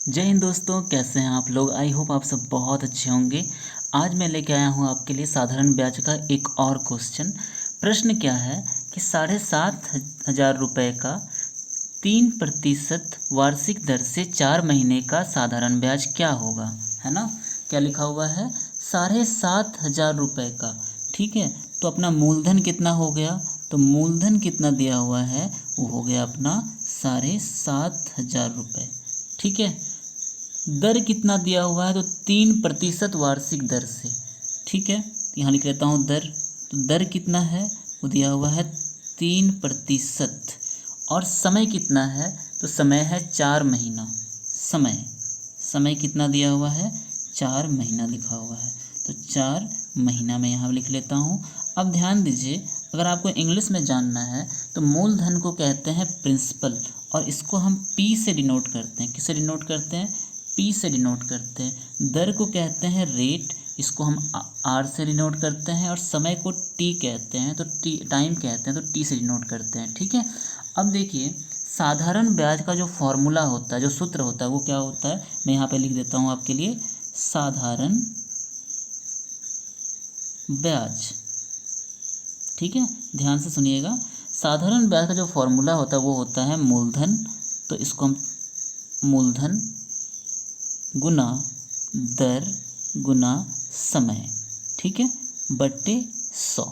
जय हिंद दोस्तों, कैसे हैं आप लोग। आई होप आप सब बहुत अच्छे होंगे। आज मैं लेके आया हूँ आपके लिए साधारण ब्याज का एक और क्वेश्चन। प्रश्न क्या है कि 7,500 रुपये का 3% वार्षिक दर से 4 महीने का साधारण ब्याज क्या होगा, है ना। क्या लिखा हुआ है, 7,500 रुपये का। ठीक है, तो अपना मूलधन कितना हो गया, तो मूलधन कितना दिया हुआ है वो हो गया अपना 7,500 रुपये। ठीक है, दर कितना दिया हुआ है, तो 3% वार्षिक दर से। ठीक है, तो यहाँ लिख लेता हूँ दर। तो दर कितना है वो दिया हुआ है 3%। और समय कितना है, तो समय है 4 महीना। समय कितना दिया हुआ है, 4 महीना लिखा हुआ है। तो 4 महीना में यहाँ लिख लेता हूँ। अब ध्यान दीजिए, अगर आपको इंग्लिश में जानना है तो मूलधन को कहते हैं प्रिंसिपल, और इसको हम पी से डिनोट करते हैं। किससे डिनोट करते हैं, पी से डिनोट करते हैं। दर को कहते हैं रेट, इसको हम आर से डिनोट करते हैं। और समय को टी कहते हैं, तो टी टाइम कहते हैं, तो टी से डिनोट करते हैं। ठीक है, अब देखिए साधारण ब्याज का जो फॉर्मूला होता है, जो सूत्र होता है वो क्या होता है, मैं यहाँ पे लिख देता हूँ आपके लिए। साधारण ब्याज, ठीक है, ध्यान से सुनिएगा। साधारण ब्याज का जो फॉर्मूला होता है वो होता है मूलधन, तो इसको हम मूलधन गुना दर गुना समय, ठीक है, बट्टे 100।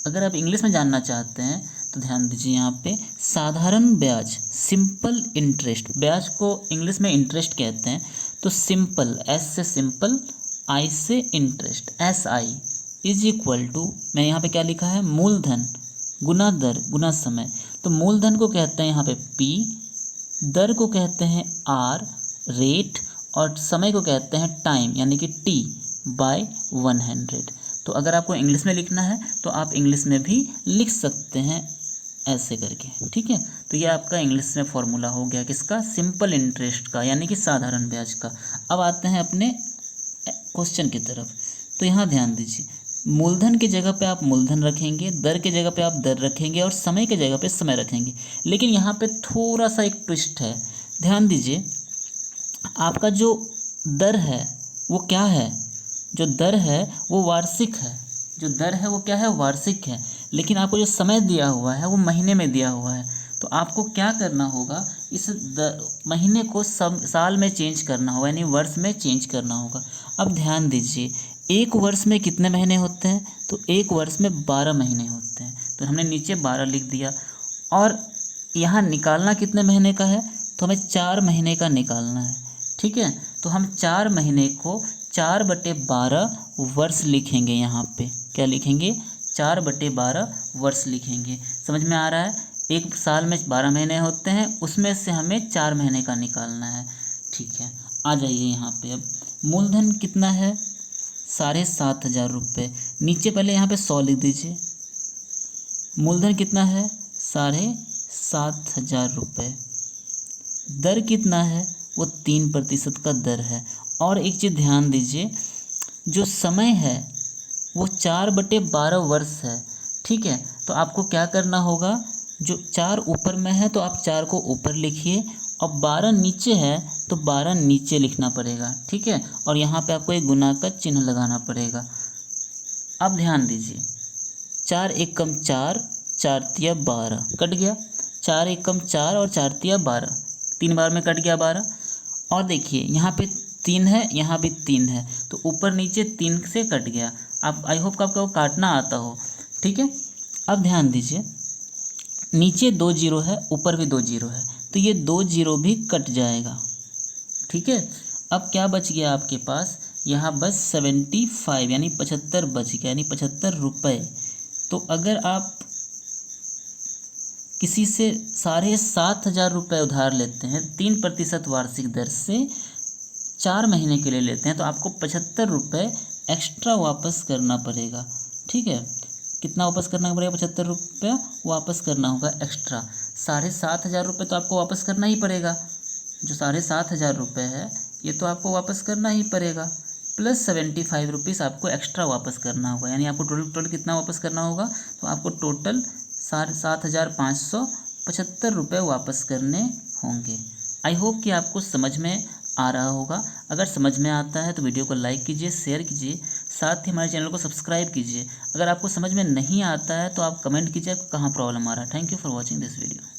अगर आप इंग्लिश में जानना चाहते हैं तो ध्यान दीजिए यहाँ पे, साधारण ब्याज सिंपल इंटरेस्ट, ब्याज को इंग्लिश में इंटरेस्ट कहते हैं। तो सिंपल, एस से सिंपल, आई से interest, S I is equal to, मैं यहाँ पे क्या लिखा है, मूलधन गुना दर गुना समय। तो मूलधन को कहते हैं यहाँ पे पी, दर को कहते हैं आर रेट, और समय को कहते हैं टाइम यानी कि टी बाय 100। तो अगर आपको इंग्लिश में लिखना है तो आप इंग्लिश में भी लिख सकते हैं ऐसे करके। ठीक है, तो ये आपका इंग्लिश में फॉर्मूला हो गया किसका, सिंपल इंटरेस्ट का, यानी कि साधारण ब्याज का। अब आते हैं अपने क्वेश्चन की तरफ। तो यहाँ ध्यान दीजिए, मूलधन की जगह पे आप मूलधन रखेंगे, दर की जगह पे आप दर रखेंगे, और समय की जगह पे समय रखेंगे। लेकिन यहाँ पे थोड़ा सा एक ट्विस्ट है, ध्यान दीजिए। आपका जो दर है वो क्या है, जो दर है वो वार्षिक है। जो दर है वो क्या है, वार्षिक है। लेकिन आपको जो समय दिया हुआ है वो महीने में दिया हुआ है। तो आपको क्या करना होगा, इस महीने को साल में चेंज करना होगा, यानी वर्ष में चेंज करना होगा। अब ध्यान दीजिए, एक वर्ष में कितने महीने होते हैं, तो एक वर्ष में 12 महीने होते हैं। तो हमने नीचे 12 लिख दिया। और यहाँ निकालना कितने महीने का है, तो हमें 4 महीने का निकालना है। ठीक है, तो हम 4 महीने को 4/12 वर्ष लिखेंगे। यहाँ पे क्या लिखेंगे, 4/12 वर्ष लिखेंगे। समझ में आ रहा है, एक साल में 12 महीने होते हैं, उसमें से हमें 4 महीने का निकालना है। ठीक है, आ जाइए यहाँ पे। अब मूलधन कितना है, 7,500 रुपये। नीचे पहले यहाँ पे 100 लिख दीजिए। मूलधन कितना है, 7,500 रुपये। दर कितना है, वो 3% का दर है। और एक चीज़ ध्यान दीजिए, जो समय है वो 4/12 वर्ष है। ठीक है, तो आपको क्या करना होगा, जो 4 ऊपर में है तो आप 4 को ऊपर लिखिए, और 12 नीचे है तो 12 नीचे लिखना पड़ेगा। ठीक है, और यहाँ पे आपको एक गुना का चिन्ह लगाना पड़ेगा। अब ध्यान दीजिए, 4 एकम 4, 4 तिया 12, कट गया। 4 एकम 4 और 4 तिया 12, 3 बार में कट गया 12। और देखिए यहाँ पे 3 है, यहाँ भी 3 है, तो ऊपर नीचे 3 से कट गया। आप आई होप आपको वो काटना आता हो। ठीक है, अब ध्यान दीजिए, नीचे 2 जीरो है, ऊपर भी 2 जीरो है, तो ये 2 जीरो भी कट जाएगा। ठीक है, अब क्या बच गया आपके पास, यहाँ बस 75 यानी 75 बच गया, यानी 75 रुपये। तो अगर आप किसी से 7,500 रुपये उधार लेते हैं 3% वार्षिक दर से, 4 महीने के लिए लेते हैं, तो आपको 75 रुपये एक्स्ट्रा वापस करना पड़ेगा। ठीक है, कितना वापस करना पड़ेगा, 75 रुपये वापस करना होगा एक्स्ट्रा। 7,500 रुपये तो आपको वापस करना ही पड़ेगा। जो 7,500 रुपये है ये तो आपको वापस करना ही पड़ेगा, प्लस 75 रुपीज़ आपको एक्स्ट्रा वापस करना होगा। यानी आपको टोटल कितना वापस करना होगा, तो आपको टोटल 7,575 रुपये वापस करने होंगे। आई होप कि आपको समझ में आ रहा होगा। अगर समझ में आता है तो वीडियो को लाइक कीजिए, शेयर कीजिए, साथ ही हमारे चैनल को सब्सक्राइब कीजिए। अगर आपको समझ में नहीं आता है तो आप कमेंट कीजिए आपको कहाँ प्रॉब्लम आ रहा है। Thank you for watching this video.